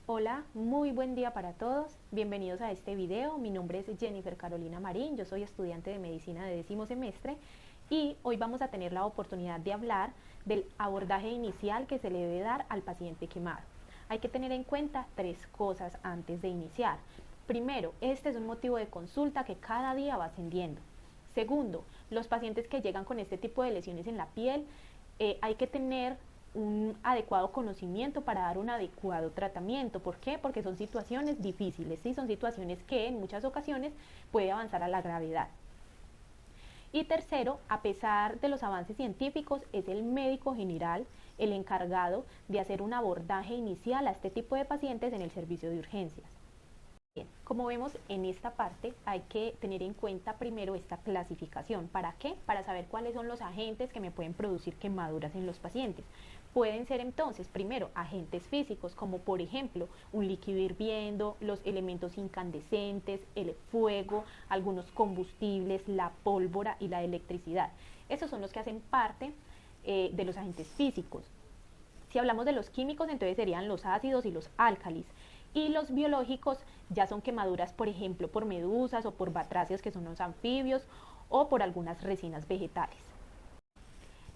Hola, muy buen día para todos. Bienvenidos a este video. Mi nombre es Jennifer Carolina Marín. Yo soy estudiante de medicina de 10º semestre y hoy vamos a tener la oportunidad de hablar del abordaje inicial que se le debe dar al paciente quemado. Hay que tener en cuenta tres cosas antes de iniciar. Primero, este es un motivo de consulta que cada día va ascendiendo. Segundo, los pacientes que llegan con este tipo de lesiones en la piel, hay que tener un adecuado conocimiento para dar un adecuado tratamiento. ¿Por qué? Porque son situaciones difíciles, ¿sí? Son situaciones que en muchas ocasiones puede avanzar a la gravedad. Y tercero, a pesar de los avances científicos, es el médico general el encargado de hacer un abordaje inicial a este tipo de pacientes en el servicio de urgencias. Bien, como vemos en esta parte hay que tener en cuenta primero esta clasificación. ¿Para qué? Para saber cuáles son los agentes que me pueden producir quemaduras en los pacientes. Pueden ser entonces, primero, agentes físicos, como por ejemplo un líquido hirviendo, los elementos incandescentes, el fuego, algunos combustibles, la pólvora y la electricidad. Esos son los que hacen parte de los agentes físicos. Si hablamos de los químicos, entonces serían los ácidos y los álcalis. Y los biológicos ya son quemaduras, por ejemplo, por medusas o por batracios, que son los anfibios, o por algunas resinas vegetales.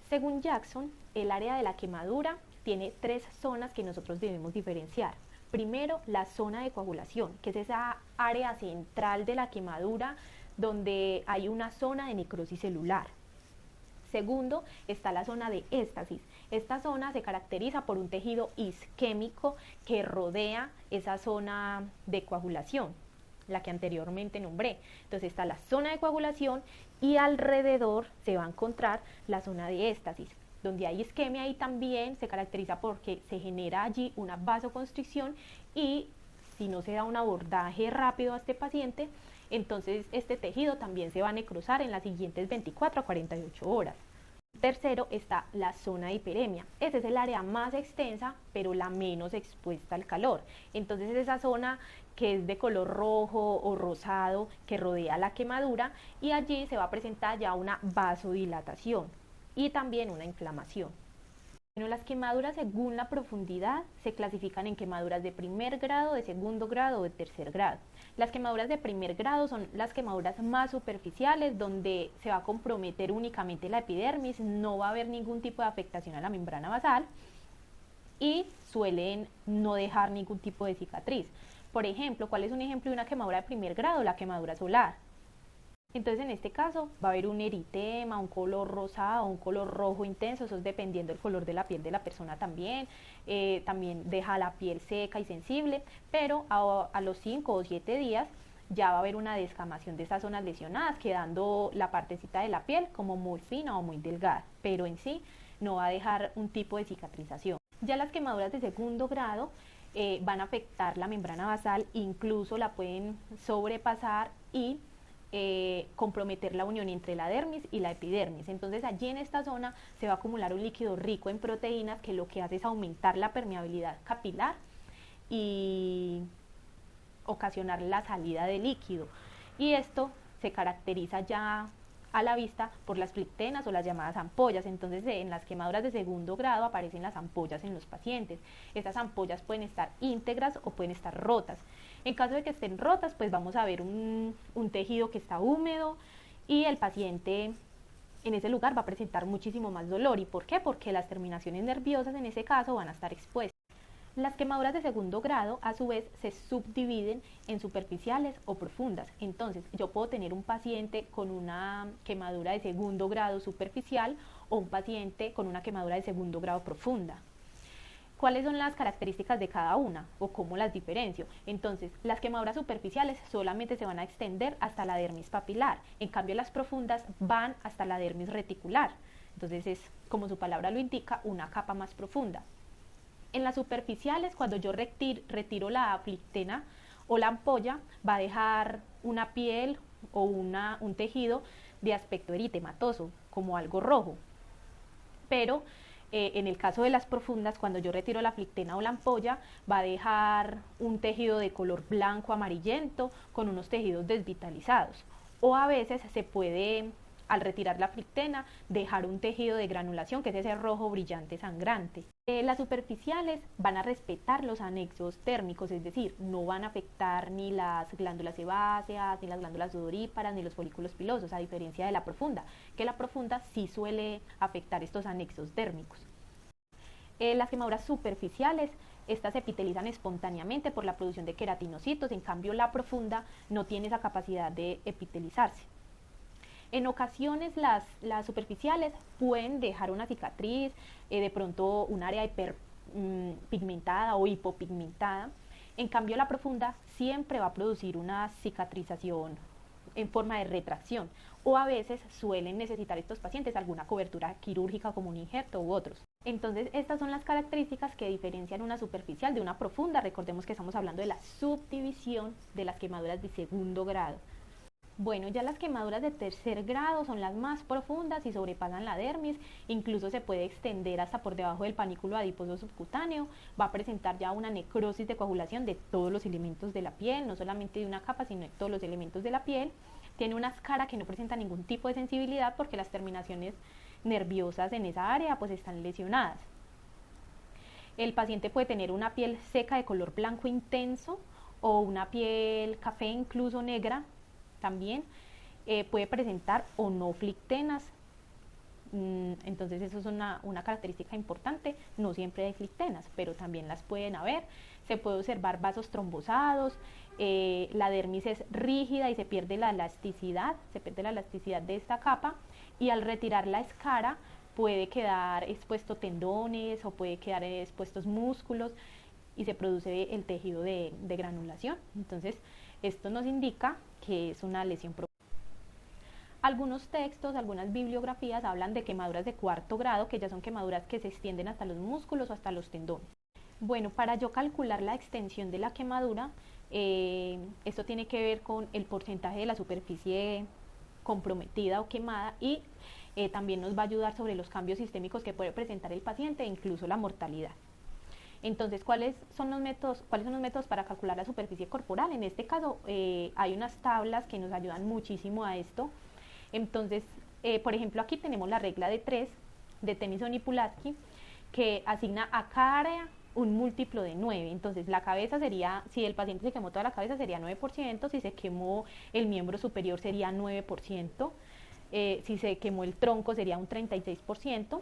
Según Jackson, el área de la quemadura tiene tres zonas que nosotros debemos diferenciar. Primero, la zona de coagulación, que es esa área central de la quemadura donde hay una zona de necrosis celular. Segundo, está la zona de éstasis. Esta zona se caracteriza por un tejido isquémico que rodea esa zona de coagulación, la que anteriormente nombré. Entonces está la zona de coagulación y alrededor se va a encontrar la zona de éstasis, donde hay isquemia y también se caracteriza porque se genera allí una vasoconstricción y si no se da un abordaje rápido a este paciente, entonces este tejido también se va a necrosar en las siguientes 24 a 48 horas. Tercero está la zona de hiperemia. Ese es el área más extensa, pero la menos expuesta al calor. Entonces es esa zona que es de color rojo o rosado que rodea la quemadura y allí se va a presentar ya una vasodilatación y también una inflamación. Bueno, las quemaduras según la profundidad se clasifican en quemaduras de primer grado, de segundo grado o de tercer grado. Las quemaduras de primer grado son las quemaduras más superficiales donde se va a comprometer únicamente la epidermis, no va a haber ningún tipo de afectación a la membrana basal y suelen no dejar ningún tipo de cicatriz. Por ejemplo, ¿cuál es un ejemplo de una quemadura de primer grado? La quemadura solar. Entonces en este caso va a haber un eritema, un color rosado, un color rojo intenso, eso es dependiendo del color de la piel de la persona también. También deja la piel seca y sensible, pero a los 5 o 7 días ya va a haber una descamación de esas zonas lesionadas, quedando la partecita de la piel como muy fina o muy delgada, pero en sí no va a dejar un tipo de cicatrización. Ya las quemaduras de segundo grado van a afectar la membrana basal, incluso la pueden sobrepasar y comprometer la unión entre la dermis y la epidermis. Entonces allí en esta zona se va a acumular un líquido rico en proteínas que lo que hace es aumentar la permeabilidad capilar y ocasionar la salida de líquido. Y esto se caracteriza ya a la vista por las flictenas o las llamadas ampollas. Entonces en las quemaduras de segundo grado aparecen las ampollas en los pacientes. Estas ampollas pueden estar íntegras o pueden estar rotas. En caso de que estén rotas, pues vamos a ver un tejido que está húmedo y el paciente en ese lugar va a presentar muchísimo más dolor. ¿Y por qué? Porque las terminaciones nerviosas en ese caso van a estar expuestas. Las quemaduras de segundo grado, a su vez, se subdividen en superficiales o profundas. Entonces, yo puedo tener un paciente con una quemadura de segundo grado superficial o un paciente con una quemadura de segundo grado profunda. ¿Cuáles son las características de cada una o cómo las diferencio? Entonces, las quemaduras superficiales solamente se van a extender hasta la dermis papilar, en cambio las profundas van hasta la dermis reticular. Entonces es, como su palabra lo indica, una capa más profunda. En las superficiales, cuando yo retiro la flictena o la ampolla, va a dejar una piel o un tejido de aspecto eritematoso, como algo rojo. Pero en el caso de las profundas, cuando yo retiro la flictena o la ampolla, va a dejar un tejido de color blanco amarillento con unos tejidos desvitalizados. O a veces se puede, al retirar la flictena, dejar un tejido de granulación, que es ese rojo brillante sangrante. Las superficiales van a respetar los anexos térmicos, es decir, no van a afectar ni las glándulas sebáceas, ni las glándulas sudoríparas, ni los folículos pilosos, a diferencia de la profunda, que la profunda sí suele afectar estos anexos térmicos. Las quemaduras superficiales, estas se epitelizan espontáneamente por la producción de queratinocitos, en cambio la profunda no tiene esa capacidad de epitelizarse. En ocasiones las superficiales pueden dejar una cicatriz, de pronto un área hiperpigmentada o hipopigmentada. En cambio la profunda siempre va a producir una cicatrización en forma de retracción, o a veces suelen necesitar estos pacientes alguna cobertura quirúrgica como un injerto u otros. Entonces estas son las características que diferencian una superficial de una profunda. Recordemos que estamos hablando de la subdivisión de las quemaduras de segundo grado. Bueno, ya las quemaduras de tercer grado son las más profundas y sobrepasan la dermis, incluso se puede extender hasta por debajo del panículo adiposo subcutáneo, va a presentar ya una necrosis de coagulación de todos los elementos de la piel, no solamente de una capa, sino de todos los elementos de la piel. Tiene una escara que no presenta ningún tipo de sensibilidad porque las terminaciones nerviosas en esa área pues están lesionadas. El paciente puede tener una piel seca de color blanco intenso o una piel café incluso negra. También puede presentar o no flictenas, entonces eso es una característica importante. No siempre hay flictenas, pero también las pueden haber. Se puede observar vasos trombosados, la dermis es rígida y se pierde la elasticidad de esta capa, y al retirar la escara puede quedar expuesto tendones o puede quedar expuestos músculos y se produce el tejido de granulación. Entonces esto nos indica que es una lesión profunda. Algunos textos, algunas bibliografías hablan de quemaduras de cuarto grado, que ya son quemaduras que se extienden hasta los músculos o hasta los tendones. Bueno, para yo calcular la extensión de la quemadura, esto tiene que ver con el porcentaje de la superficie comprometida o quemada, y también nos va a ayudar sobre los cambios sistémicos que puede presentar el paciente e incluso la mortalidad. Entonces, ¿cuáles son los métodos para calcular la superficie corporal? En este caso, hay unas tablas que nos ayudan muchísimo a esto. Entonces, por ejemplo, aquí tenemos la regla de 3 de Tennyson y Pulaski, que asigna a cada área un múltiplo de 9. Entonces, la cabeza sería, si el paciente se quemó toda la cabeza, sería 9%, si se quemó el miembro superior sería 9%, si se quemó el tronco sería un 36%,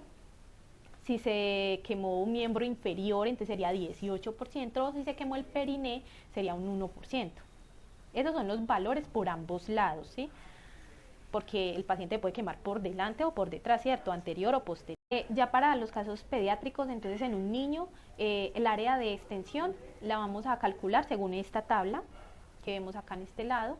si se quemó un miembro inferior, entonces sería 18%, o si se quemó el periné, sería un 1%. Esos son los valores por ambos lados, ¿sí? Porque el paciente puede quemar por delante o por detrás, ¿cierto? Anterior o posterior. Ya para los casos pediátricos, entonces en un niño, el área de extensión la vamos a calcular según esta tabla que vemos acá en este lado.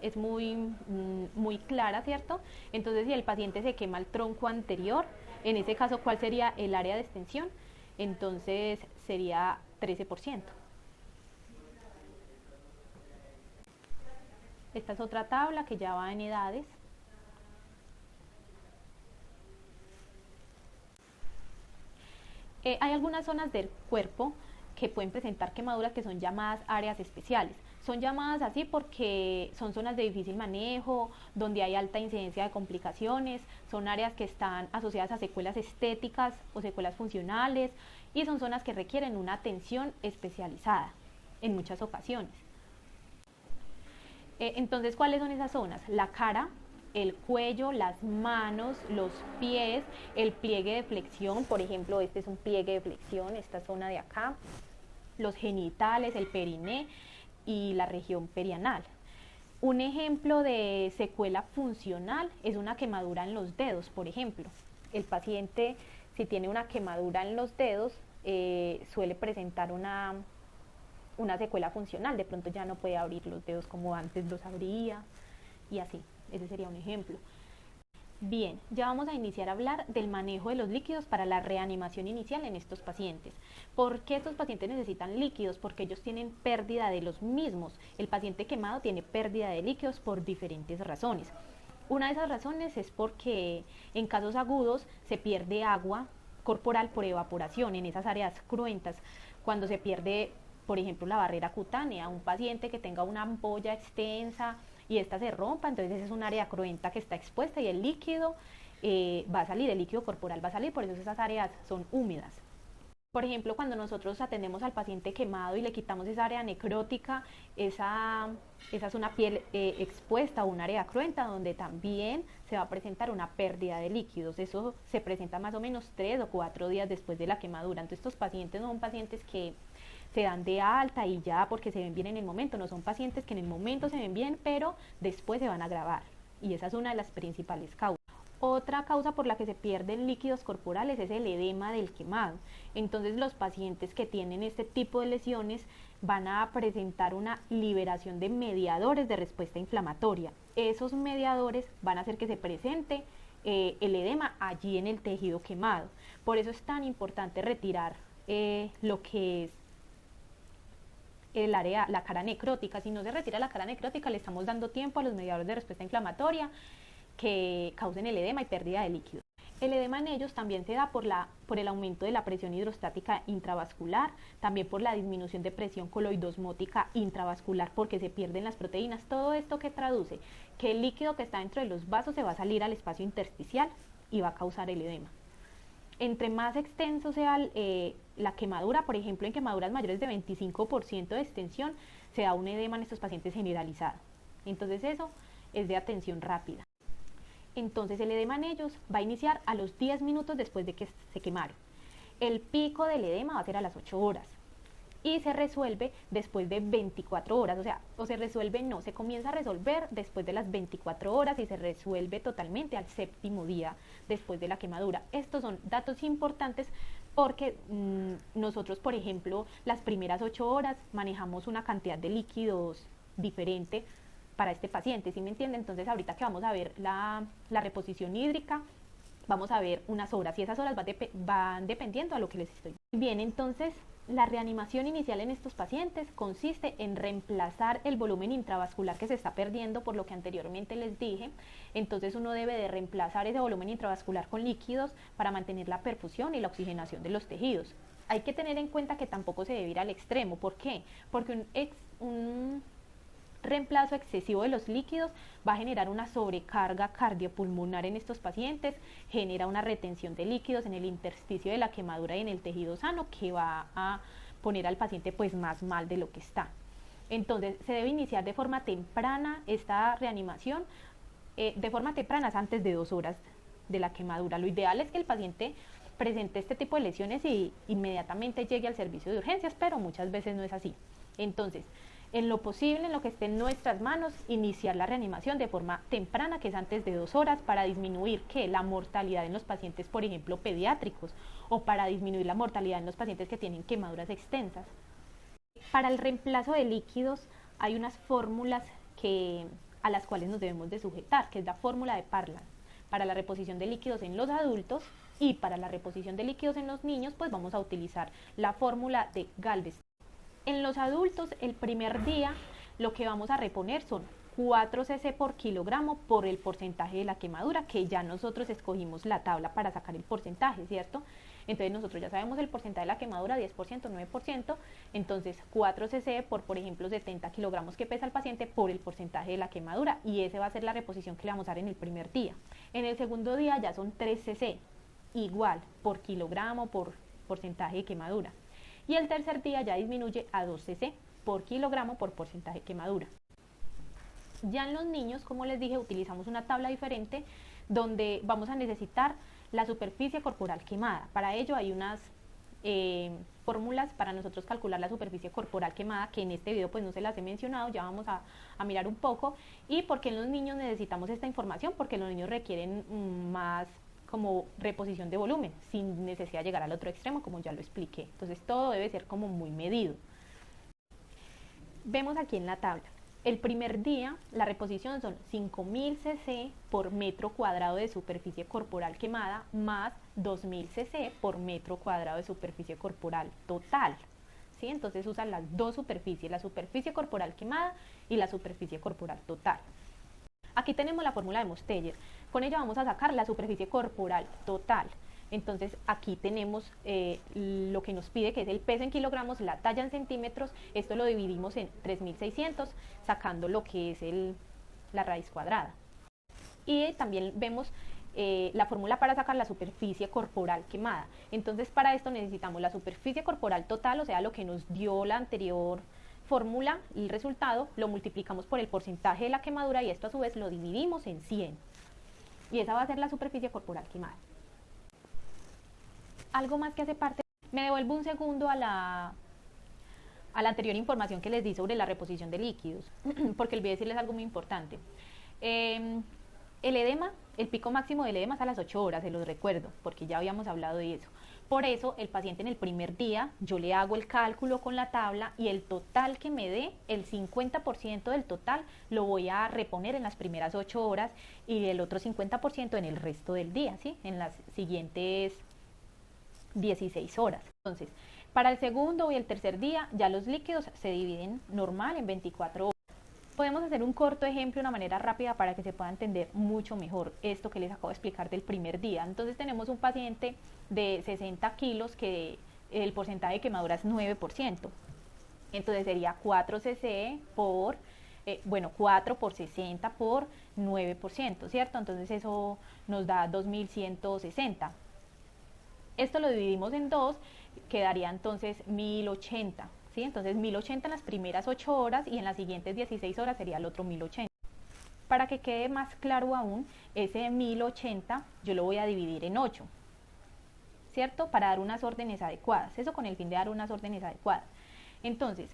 Es muy clara, ¿cierto? Entonces, si el paciente se quema el tronco anterior, en ese caso, ¿cuál sería el área de extensión? Entonces, sería 13%. Esta es otra tabla que ya va en edades. Hay algunas zonas del cuerpo que pueden presentar quemaduras que son llamadas áreas especiales. Son llamadas así porque son zonas de difícil manejo, donde hay alta incidencia de complicaciones, son áreas que están asociadas a secuelas estéticas o secuelas funcionales, y son zonas que requieren una atención especializada en muchas ocasiones. Entonces, ¿cuáles son esas zonas? La cara, el cuello, las manos, los pies, el pliegue de flexión, por ejemplo, este es un pliegue de flexión, esta zona de acá, los genitales, el periné y la región perianal. Un ejemplo de secuela funcional es una quemadura en los dedos, por ejemplo. El paciente, si tiene una quemadura en los dedos, suele presentar una secuela funcional. De pronto ya no puede abrir los dedos como antes los abría, y así. Ese sería un ejemplo. Bien, ya vamos a iniciar a hablar del manejo de los líquidos para la reanimación inicial en estos pacientes. ¿Por qué estos pacientes necesitan líquidos? Porque ellos tienen pérdida de los mismos. El paciente quemado tiene pérdida de líquidos por diferentes razones. Una de esas razones es porque en casos agudos se pierde agua corporal por evaporación en esas áreas cruentas. Cuando se pierde, por ejemplo, la barrera cutánea, un paciente que tenga una ampolla extensa y esta se rompa, entonces es un área cruenta que está expuesta y el líquido va a salir, el líquido corporal va a salir, por eso esas áreas son húmedas. Por ejemplo, cuando nosotros atendemos al paciente quemado y le quitamos esa área necrótica, esa es una piel expuesta o un área cruenta donde también se va a presentar una pérdida de líquidos. Eso se presenta más o menos 3 o 4 días después de la quemadura. Entonces estos pacientes no son pacientes que se dan de alta y ya porque se ven bien en el momento, no son pacientes que en el momento se ven bien, pero después se van a agravar. Y esa es una de las principales causas. Otra causa por la que se pierden líquidos corporales es el edema del quemado. Entonces los pacientes que tienen este tipo de lesiones van a presentar una liberación de mediadores de respuesta inflamatoria. Esos mediadores van a hacer que se presente el edema allí en el tejido quemado. Por eso es tan importante retirar lo que es el área, la cara necrótica. Si no se retira la cara necrótica, le estamos dando tiempo a los mediadores de respuesta inflamatoria que causen el edema y pérdida de líquido. El edema en ellos también se da por el aumento de la presión hidrostática intravascular, también por la disminución de presión coloidosmótica intravascular porque se pierden las proteínas. Todo esto que traduce que el líquido que está dentro de los vasos se va a salir al espacio intersticial y va a causar el edema. Entre más extenso sea la quemadura, por ejemplo en quemaduras mayores de 25% de extensión, se da un edema en estos pacientes generalizado. Entonces eso es de atención rápida. Entonces el edema en ellos va a iniciar a los 10 minutos después de que se quemaron. El pico del edema va a ser a las 8 horas y se resuelve después de 24 horas, se comienza a resolver después de las 24 horas y se resuelve totalmente al 7º día después de la quemadura. Estos son datos importantes porque nosotros, por ejemplo, las primeras 8 horas manejamos una cantidad de líquidos diferente para este paciente, ¿sí me entiende? Entonces ahorita que vamos a ver la reposición hídrica, vamos a ver unas horas y esas horas van dependiendo a lo que les estoy. Bien, entonces la reanimación inicial en estos pacientes consiste en reemplazar el volumen intravascular que se está perdiendo por lo que anteriormente les dije. Entonces uno debe de reemplazar ese volumen intravascular con líquidos para mantener la perfusión y la oxigenación de los tejidos. Hay que tener en cuenta que tampoco se debe ir al extremo. ¿Por qué? Porque un reemplazo excesivo de los líquidos va a generar una sobrecarga cardiopulmonar en estos pacientes, genera una retención de líquidos en el intersticio de la quemadura y en el tejido sano que va a poner al paciente pues más mal de lo que está. Entonces se debe iniciar de forma temprana esta reanimación, de forma temprana antes de 2 horas de la quemadura. Lo ideal es que el paciente presente este tipo de lesiones y inmediatamente llegue al servicio de urgencias, pero muchas veces no es así. Entonces, en lo posible, en lo que esté en nuestras manos, iniciar la reanimación de forma temprana, que es antes de 2 horas, para disminuir la mortalidad en los pacientes, por ejemplo, pediátricos, o para disminuir la mortalidad en los pacientes que tienen quemaduras extensas. Para el reemplazo de líquidos hay unas fórmulas a las cuales nos debemos de sujetar, que es la fórmula de Parland. Para la reposición de líquidos en los adultos y para la reposición de líquidos en los niños, pues vamos a utilizar la fórmula de Galveston. En los adultos, el primer día, lo que vamos a reponer son 4 cc por kilogramo por el porcentaje de la quemadura, que ya nosotros escogimos la tabla para sacar el porcentaje, ¿cierto? Entonces nosotros ya sabemos el porcentaje de la quemadura, 10%, 9%, entonces 4 cc por ejemplo, 70 kilogramos que pesa el paciente por el porcentaje de la quemadura, y ese va a ser la reposición que le vamos a dar en el primer día. En el segundo día ya son 3 cc, igual, por kilogramo, por porcentaje de quemadura. Y el tercer día ya disminuye a 2 cc por kilogramo por porcentaje de quemadura. Ya en los niños, como les dije, utilizamos una tabla diferente donde vamos a necesitar la superficie corporal quemada. Para ello hay unas fórmulas para nosotros calcular la superficie corporal quemada, que en este video pues no se las he mencionado, ya vamos a mirar un poco. Y porque en los niños necesitamos esta información, porque los niños requieren más como reposición de volumen, sin necesidad de llegar al otro extremo, como ya lo expliqué. Entonces todo debe ser como muy medido. Vemos aquí en la tabla, el primer día la reposición son 5000 cc por metro cuadrado de superficie corporal quemada, más 2000 cc por metro cuadrado de superficie corporal total. ¿Sí? Entonces usan las dos superficies, la superficie corporal quemada y la superficie corporal total. Aquí tenemos la fórmula de Mosteller, con ella vamos a sacar la superficie corporal total. Entonces aquí tenemos lo que nos pide, que es el peso en kilogramos, la talla en centímetros. Esto lo dividimos en 3600, sacando lo que es la raíz cuadrada. Y también vemos la fórmula para sacar la superficie corporal quemada. Entonces para esto necesitamos la superficie corporal total, o sea, lo que nos dio la anterior fórmula, el resultado, lo multiplicamos por el porcentaje de la quemadura y esto a su vez lo dividimos en 100. Y esa va a ser la superficie corporal quemada. Algo más que hace parte, me devuelvo un segundo a la anterior información que les di sobre la reposición de líquidos, porque olvidé decirles algo muy importante. El edema, el pico máximo del edema es a las 8 horas, se los recuerdo, porque ya habíamos hablado de eso. Por eso, el paciente en el primer día, yo le hago el cálculo con la tabla y el total que me dé, el 50% del total, lo voy a reponer en las primeras 8 horas y el otro 50% en el resto del día, ¿sí? En las siguientes 16 horas. Entonces, para el segundo y el tercer día, ya los líquidos se dividen normal en 24 horas. Podemos hacer un corto ejemplo de una manera rápida para que se pueda entender mucho mejor esto que les acabo de explicar del primer día. Entonces tenemos un paciente de 60 kilos que el porcentaje de quemadura es 9%. Entonces sería 4 cc por, 4 por 60 por 9%, ¿cierto? Entonces eso nos da 2160. Esto lo dividimos en 2, quedaría entonces 1080. ¿Sí? Entonces 1080 en las primeras 8 horas y en las siguientes 16 horas sería el otro 1080. Para que quede más claro aún, ese 1080 yo lo voy a dividir en 8, ¿cierto? Para dar unas órdenes adecuadas, eso con el fin de dar unas órdenes adecuadas. Entonces,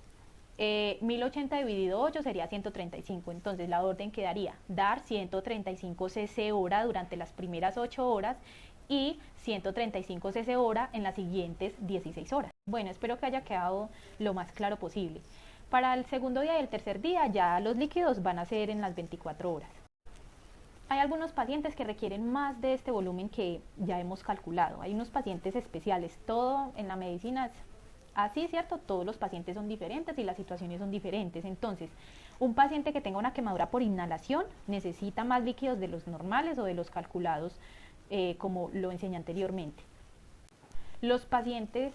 1080 dividido 8 sería 135, entonces la orden quedaría dar 135 cc hora durante las primeras 8 horas y 135 cc hora en las siguientes 16 horas. Bueno, espero que haya quedado lo más claro posible. Para el segundo día y el tercer día ya los líquidos van a ser en las 24 horas. Hay algunos pacientes que requieren más de este volumen que ya hemos calculado. Hay unos pacientes especiales, todo en la medicina es así, ¿cierto? Todos los pacientes son diferentes y las situaciones son diferentes. Entonces, un paciente que tenga una quemadura por inhalación necesita más líquidos de los normales o de los calculados, como lo enseñé anteriormente. Los pacientes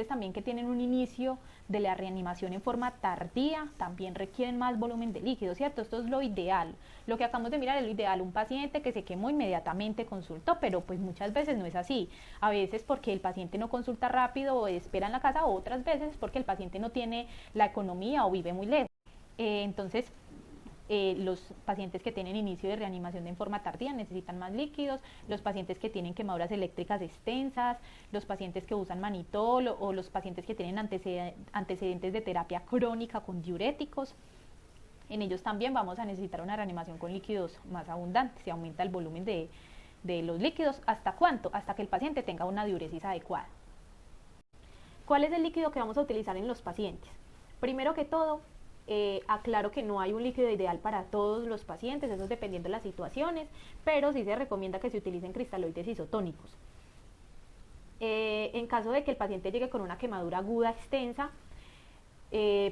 también que tienen un inicio de la reanimación en forma tardía también requieren más volumen de líquido, ¿cierto? Esto es lo ideal. Lo que acabamos de mirar es lo ideal. Un paciente que se quemó inmediatamente consultó, pero pues muchas veces no es así. A veces porque el paciente no consulta rápido o espera en la casa, o otras veces porque el paciente no tiene la economía o vive muy lejos. Entonces, los pacientes que tienen inicio de reanimación en forma tardía necesitan más líquidos, los pacientes que tienen quemaduras eléctricas extensas, los pacientes que usan manitol o los pacientes que tienen antecedentes de terapia crónica con diuréticos. En ellos también vamos a necesitar una reanimación con líquidos más abundantes. Se aumenta el volumen de los líquidos. ¿Hasta cuánto? Hasta que el paciente tenga una diuresis adecuada. ¿Cuál es el líquido que vamos a utilizar en los pacientes? Primero que todo, aclaro que no hay un líquido ideal para todos los pacientes, eso es dependiendo de las situaciones, pero sí se recomienda que se utilicen cristaloides isotónicos. En caso de que el paciente llegue con una quemadura aguda extensa,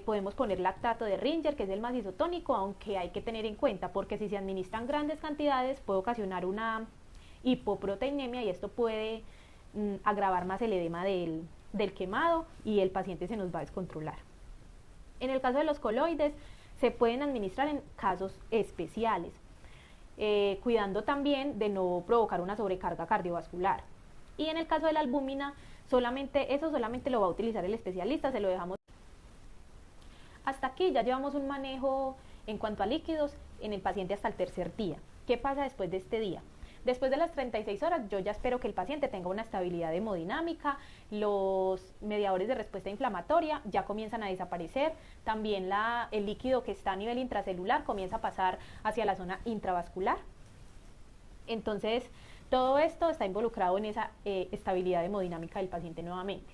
podemos poner lactato de Ringer, que es el más isotónico, aunque hay que tener en cuenta, porque si se administran grandes cantidades puede ocasionar una hipoproteinemia y esto puede agravar más el edema del quemado y el paciente se nos va a descontrolar. En el caso de los coloides, se pueden administrar en casos especiales, cuidando también de no provocar una sobrecarga cardiovascular. Y en el caso de la albúmina, solamente lo va a utilizar el especialista, se lo dejamos. Hasta aquí ya llevamos un manejo en cuanto a líquidos en el paciente hasta el tercer día. ¿Qué pasa después de este día? Después de las 36 horas yo ya espero que el paciente tenga una estabilidad hemodinámica, los mediadores de respuesta inflamatoria ya comienzan a desaparecer, también el líquido que está a nivel intracelular comienza a pasar hacia la zona intravascular. Entonces todo esto está involucrado en esa estabilidad hemodinámica del paciente nuevamente.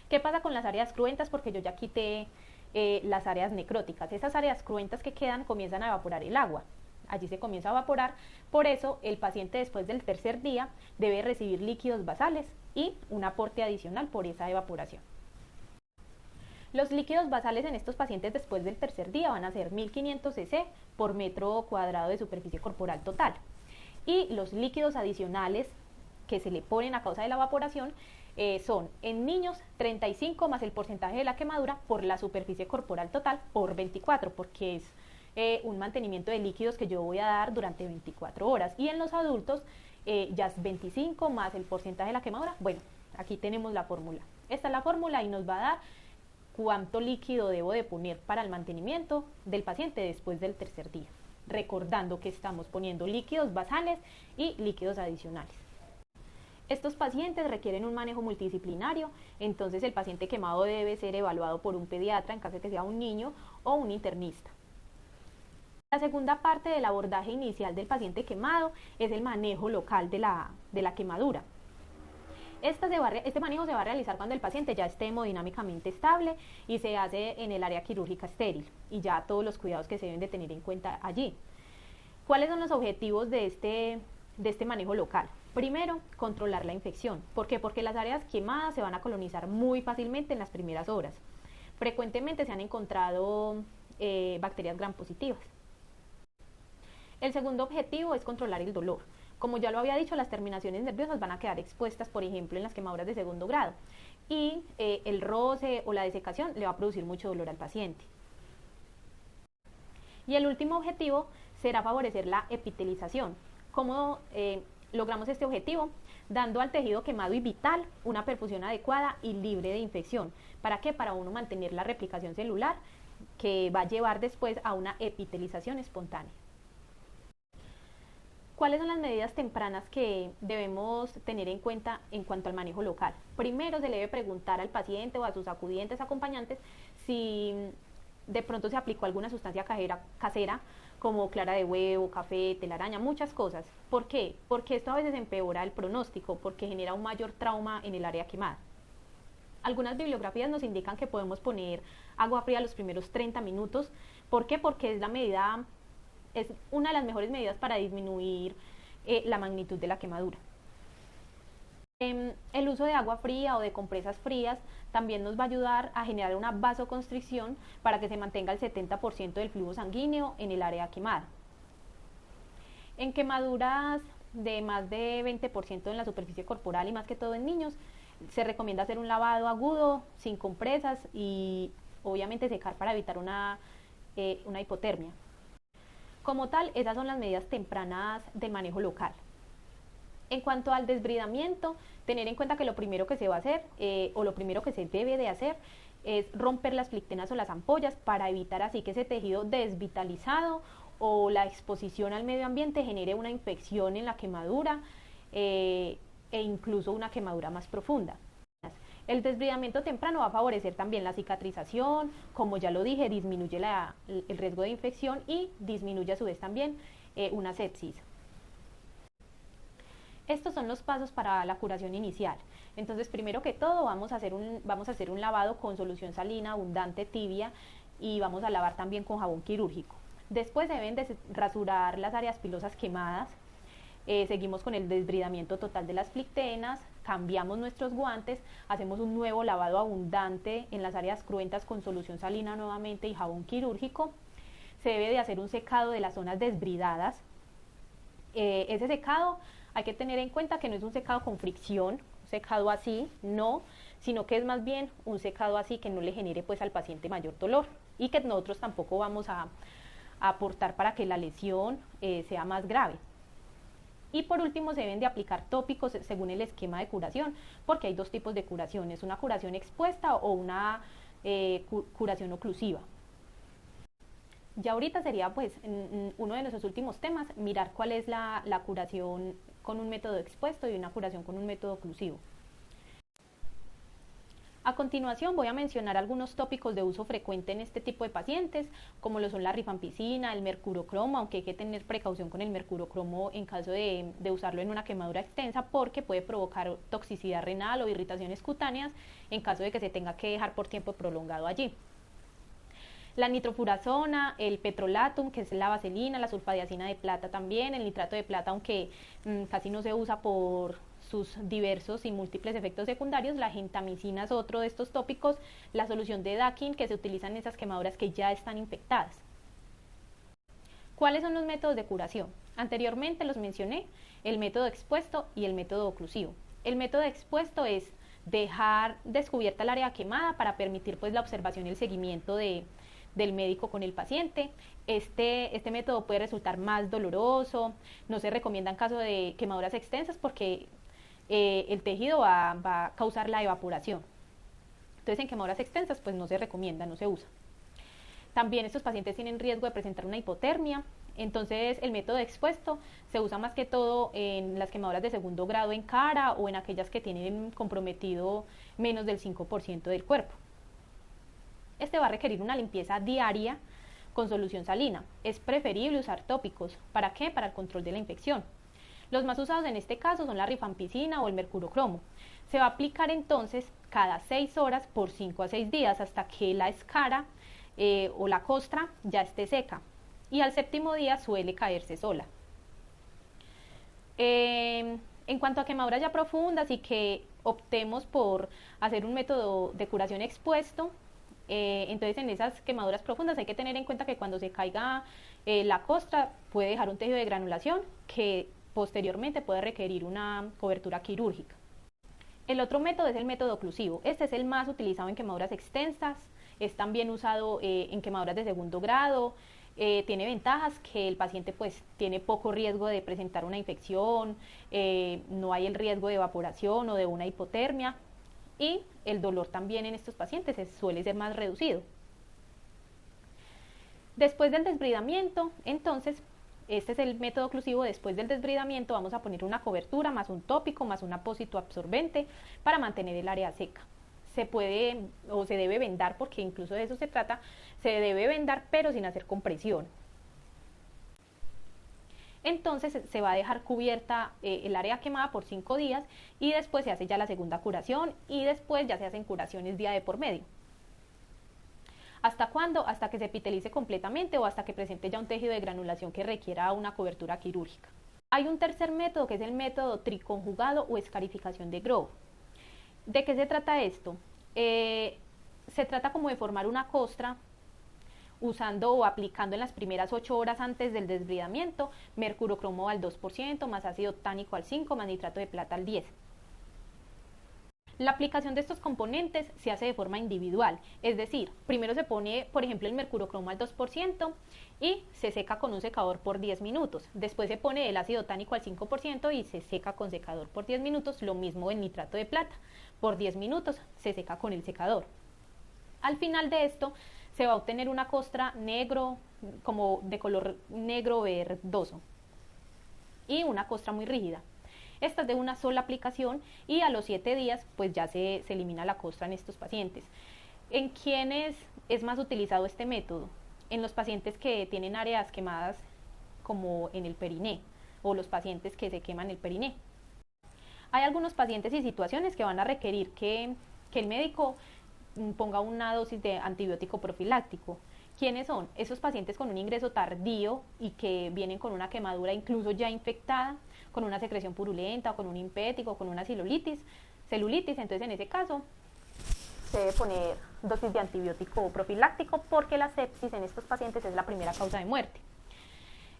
¿Qué pasa con las áreas cruentas? Porque yo ya quité las áreas necróticas. Esas áreas cruentas que quedan comienzan a evaporar el agua. Allí se comienza a evaporar, por eso el paciente después del tercer día debe recibir líquidos basales y un aporte adicional por esa evaporación. Los líquidos basales en estos pacientes después del tercer día van a ser 1500 cc por metro cuadrado de superficie corporal total. Y los líquidos adicionales que se le ponen a causa de la evaporación son en niños 35 más el porcentaje de la quemadura por la superficie corporal total por 24, porque es un mantenimiento de líquidos que yo voy a dar durante 24 horas. Y en los adultos ya es 25 más el porcentaje de la quemadura. Bueno, aquí tenemos la fórmula. Esta es la fórmula y nos va a dar cuánto líquido debo de poner para el mantenimiento del paciente después del tercer día. Recordando que estamos poniendo líquidos basales y líquidos adicionales. Estos pacientes requieren un manejo multidisciplinario, entonces el paciente quemado debe ser evaluado por un pediatra en caso de que sea un niño o un internista. La segunda parte del abordaje inicial del paciente quemado es el manejo local de la quemadura. Este manejo se va a realizar cuando el paciente ya esté hemodinámicamente estable y se hace en el área quirúrgica estéril y ya todos los cuidados que se deben de tener en cuenta allí. ¿Cuáles son los objetivos de este manejo local? Primero, controlar la infección. ¿Por qué? Porque las áreas quemadas se van a colonizar muy fácilmente en las primeras horas. Frecuentemente se han encontrado bacterias gram positivas. El segundo objetivo es controlar el dolor. Como ya lo había dicho, las terminaciones nerviosas van a quedar expuestas, por ejemplo, en las quemaduras de segundo grado. Y el roce o la desecación le va a producir mucho dolor al paciente. Y el último objetivo será favorecer la epitelización. ¿Cómo logramos este objetivo? Dando al tejido quemado y vital una perfusión adecuada y libre de infección. ¿Para qué? Para uno mantener la replicación celular que va a llevar después a una epitelización espontánea. ¿Cuáles son las medidas tempranas que debemos tener en cuenta en cuanto al manejo local? Primero se le debe preguntar al paciente o a sus acudientes acompañantes si de pronto se aplicó alguna sustancia casera como clara de huevo, café, telaraña, muchas cosas. ¿Por qué? Porque esto a veces empeora el pronóstico, porque genera un mayor trauma en el área quemada. Algunas bibliografías nos indican que podemos poner agua fría los primeros 30 minutos. ¿Por qué? Porque es una de las mejores medidas para disminuir la magnitud de la quemadura. El uso de agua fría o de compresas frías también nos va a ayudar a generar una vasoconstricción para que se mantenga el 70% del flujo sanguíneo en el área quemada. En quemaduras de más de 20% en la superficie corporal y más que todo en niños, se recomienda hacer un lavado agudo, sin compresas y obviamente secar para evitar una hipotermia. Como tal, esas son las medidas tempranas del manejo local. En cuanto al desbridamiento, tener en cuenta que lo primero que se va a hacer o lo primero que se debe de hacer es romper las flictenas o las ampollas para evitar así que ese tejido desvitalizado o la exposición al medio ambiente genere una infección en la quemadura e incluso una quemadura más profunda. El desbridamiento temprano va a favorecer también la cicatrización, como ya lo dije, disminuye el riesgo de infección y disminuye a su vez también una sepsis. Estos son los pasos para la curación inicial. Entonces, primero que todo, vamos a hacer un lavado con solución salina abundante, tibia, y vamos a lavar también con jabón quirúrgico. Después se deben de rasurar las áreas pilosas quemadas. Seguimos con el desbridamiento total de las flictenas, cambiamos nuestros guantes, hacemos un nuevo lavado abundante en las áreas cruentas con solución salina nuevamente y jabón quirúrgico. Se debe de hacer un secado de las zonas desbridadas. Ese secado hay que tener en cuenta que no es un secado con fricción, un secado así, no, sino que es más bien un secado así que no le genere pues al paciente mayor dolor y que nosotros tampoco vamos a aportar para que la lesión sea más grave. Y por último se deben de aplicar tópicos según el esquema de curación, porque hay dos tipos de curaciones, una curación expuesta o una curación oclusiva. Ya ahorita sería pues uno de nuestros últimos temas, mirar cuál es la curación con un método expuesto y una curación con un método oclusivo. A continuación voy a mencionar algunos tópicos de uso frecuente en este tipo de pacientes, como lo son la rifampicina, el mercurocromo, aunque hay que tener precaución con el mercurocromo en caso de usarlo en una quemadura extensa porque puede provocar toxicidad renal o irritaciones cutáneas en caso de que se tenga que dejar por tiempo prolongado allí. La nitrofurazona, el petrolatum, que es la vaselina, la sulfadiazina de plata también, el nitrato de plata, aunque casi no se usa por sus diversos y múltiples efectos secundarios. La gentamicina es otro de estos tópicos, la solución de Dakin que se utiliza en esas quemaduras que ya están infectadas. ¿Cuáles son los métodos de curación? Anteriormente los mencioné, el método expuesto y el método oclusivo. El método expuesto es dejar descubierta el área quemada para permitir pues la observación y el seguimiento de del médico con el paciente. Este método puede resultar más doloroso, no se recomienda en caso de quemaduras extensas porque el tejido va a causar la evaporación. Entonces en quemaduras extensas pues no se recomienda, no se usa. También estos pacientes tienen riesgo de presentar una hipotermia. Entonces el método expuesto se usa más que todo en las quemaduras de segundo grado en cara o en aquellas que tienen comprometido menos del 5% del cuerpo. Este va a requerir una limpieza diaria con solución salina. Es preferible usar tópicos. ¿Para qué? Para el control de la infección. Los más usados en este caso son la rifampicina o el mercurocromo. Se va a aplicar entonces cada 6 horas por 5 a 6 días hasta que la escara o la costra ya esté seca. Y al 7º día suele caerse sola. En cuanto a quemaduras ya profundas y que optemos por hacer un método de curación expuesto, entonces en esas quemaduras profundas hay que tener en cuenta que cuando se caiga la costra puede dejar un tejido de granulación que posteriormente puede requerir una cobertura quirúrgica. El otro método es el método oclusivo. Este es el más utilizado en quemaduras extensas, es también usado en quemaduras de segundo grado. Tiene ventajas que el paciente pues tiene poco riesgo de presentar una infección, no hay el riesgo de evaporación o de una hipotermia y el dolor también en estos pacientes suele ser más reducido. Después del desbridamiento, entonces, este es el método oclusivo. Después del desbridamiento vamos a poner una cobertura más un tópico más un apósito absorbente para mantener el área seca. Se puede o se debe vendar, porque incluso de eso se trata, se debe vendar pero sin hacer compresión. Entonces se va a dejar cubierta el área quemada por 5 días y después se hace ya la segunda curación y después ya se hacen curaciones día de por medio. ¿Hasta cuándo? Hasta que se epitelice completamente o hasta que presente ya un tejido de granulación que requiera una cobertura quirúrgica. Hay un tercer método que es el método triconjugado o escarificación de Grove. ¿De qué se trata esto? Se trata como de formar una costra usando o aplicando en las primeras 8 horas antes del desbridamiento mercurocromo al 2%, más ácido tánico al 5%, más nitrato de plata al 10%. La aplicación de estos componentes se hace de forma individual, es decir, primero se pone, por ejemplo, el mercurocromo al 2% y se seca con un secador por 10 minutos. Después se pone el ácido tánico al 5% y se seca con secador por 10 minutos. Lo mismo el nitrato de plata, por 10 minutos se seca con el secador. Al final de esto se va a obtener una costra negro, como de color negro verdoso, y una costra muy rígida. Esta es de una sola aplicación y a los 7 días pues ya se elimina la costra en estos pacientes. ¿En quiénes es más utilizado este método? En los pacientes que tienen áreas quemadas como en el periné o los pacientes que se queman el periné. Hay algunos pacientes y situaciones que van a requerir que el médico ponga una dosis de antibiótico profiláctico. ¿Quiénes son? Esos pacientes con un ingreso tardío y que vienen con una quemadura incluso ya infectada, con una secreción purulenta, o con un impético, con una celulitis, entonces en ese caso se debe poner dosis de antibiótico profiláctico porque la sepsis en estos pacientes es la primera causa de muerte.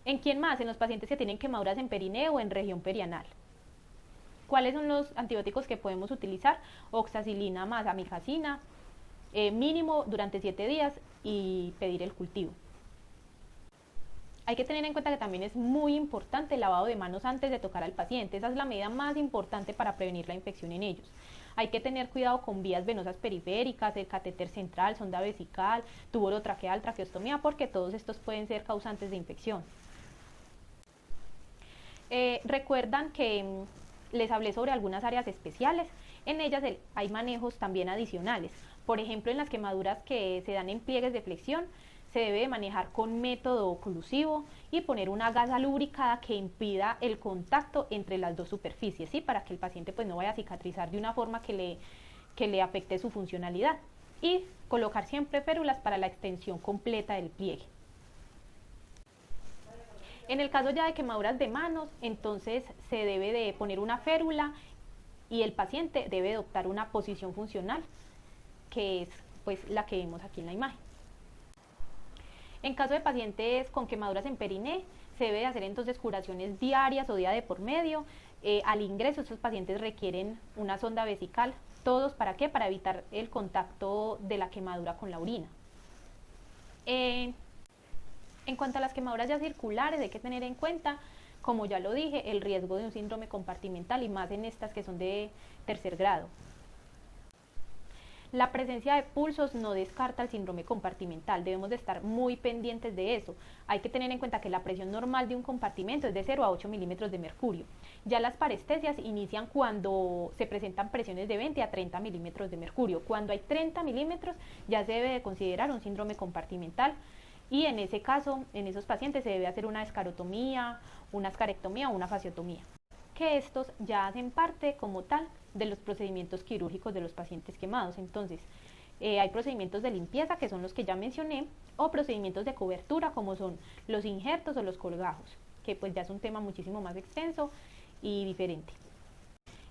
¿En quién más? En los pacientes que tienen quemaduras en perineo o en región perianal. ¿Cuáles son los antibióticos que podemos utilizar? Oxacilina más amifacina, mínimo durante 7 días y pedir el cultivo. Hay que tener en cuenta que también es muy importante el lavado de manos antes de tocar al paciente. Esa es la medida más importante para prevenir la infección en ellos. Hay que tener cuidado con vías venosas periféricas, el catéter central, sonda vesical, tubo orotraqueal, traqueostomía, porque todos estos pueden ser causantes de infección. Recuerdan que les hablé sobre algunas áreas especiales. En ellas hay manejos también adicionales. Por ejemplo, en las quemaduras que se dan en pliegues de flexión, se debe manejar con método oclusivo y poner una gasa lubricada que impida el contacto entre las dos superficies, ¿sí? Para que el paciente pues no vaya a cicatrizar de una forma que le afecte su funcionalidad. Y colocar siempre férulas para la extensión completa del pliegue. En el caso ya de quemaduras de manos, entonces se debe de poner una férula y el paciente debe adoptar una posición funcional, que es pues la que vemos aquí en la imagen. En caso de pacientes con quemaduras en periné, se debe de hacer entonces curaciones diarias o día de por medio. Al ingreso, estos pacientes requieren una sonda vesical. ¿Todos para qué? Para evitar el contacto de la quemadura con la orina. Eh, en cuanto a las quemaduras ya circulares, hay que tener en cuenta, como ya lo dije, el riesgo de un síndrome compartimental y más en estas que son de tercer grado. La presencia de pulsos no descarta el síndrome compartimental, debemos de estar muy pendientes de eso. Hay que tener en cuenta que la presión normal de un compartimento es de 0 a 8 milímetros de mercurio. Ya las parestesias inician cuando se presentan presiones de 20 a 30 milímetros de mercurio. Cuando hay 30 milímetros ya se debe de considerar un síndrome compartimental y en ese caso, en esos pacientes se debe hacer una escarotomía, una escarectomía o una fasciotomía, que estos ya hacen parte como tal de los procedimientos quirúrgicos de los pacientes quemados. Entonces, hay procedimientos de limpieza, que son los que ya mencioné, o procedimientos de cobertura, como son los injertos o los colgajos, que pues ya es un tema muchísimo más extenso y diferente.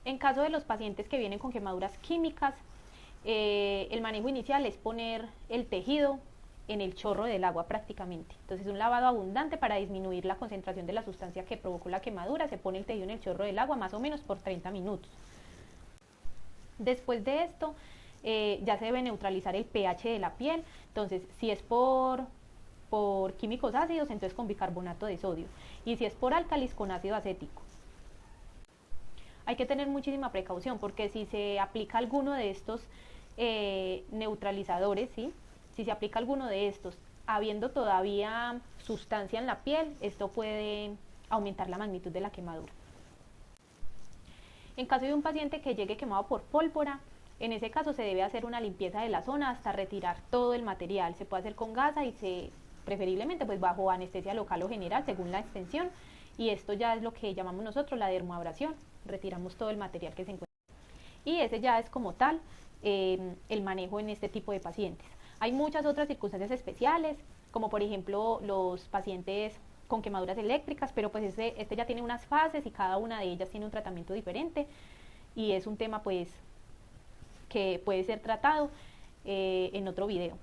En caso de los pacientes que vienen con quemaduras químicas, el manejo inicial es poner el tejido en el chorro del agua prácticamente. Entonces un lavado abundante para disminuir la concentración de la sustancia que provocó la quemadura, se pone el tejido en el chorro del agua más o menos por 30 minutos. Después de esto ya se debe neutralizar el pH de la piel, entonces si es por químicos ácidos, entonces con bicarbonato de sodio, y si es por álcalis, con ácido acético. Hay que tener muchísima precaución porque si se aplica alguno de estos neutralizadores, ¿sí? Si se aplica alguno de estos habiendo todavía sustancia en la piel, esto puede aumentar la magnitud de la quemadura. En caso de un paciente que llegue quemado por pólvora, en ese caso se debe hacer una limpieza de la zona hasta retirar todo el material. Se puede hacer con gasa y preferiblemente pues bajo anestesia local o general según la extensión, y esto ya es lo que llamamos nosotros la dermoabrasión. Retiramos todo el material que se encuentra. Y ese ya es como tal el manejo en este tipo de pacientes. Hay muchas otras circunstancias especiales, como por ejemplo los pacientes con quemaduras eléctricas, pero pues este ya tiene unas fases y cada una de ellas tiene un tratamiento diferente y es un tema pues que puede ser tratado en otro video.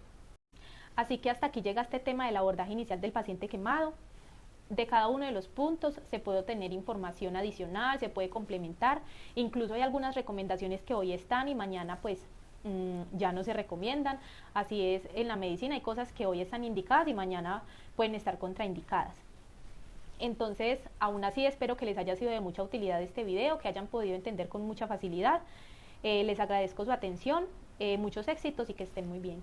Así que hasta aquí llega este tema del abordaje inicial del paciente quemado. De cada uno de los puntos se puede obtener información adicional, se puede complementar, incluso hay algunas recomendaciones que hoy están y mañana pues ya no se recomiendan. Así es en la medicina, hay cosas que hoy están indicadas y mañana pueden estar contraindicadas. Entonces, aún así espero que les haya sido de mucha utilidad este video, que hayan podido entender con mucha facilidad. Les agradezco su atención, muchos éxitos y que estén muy bien.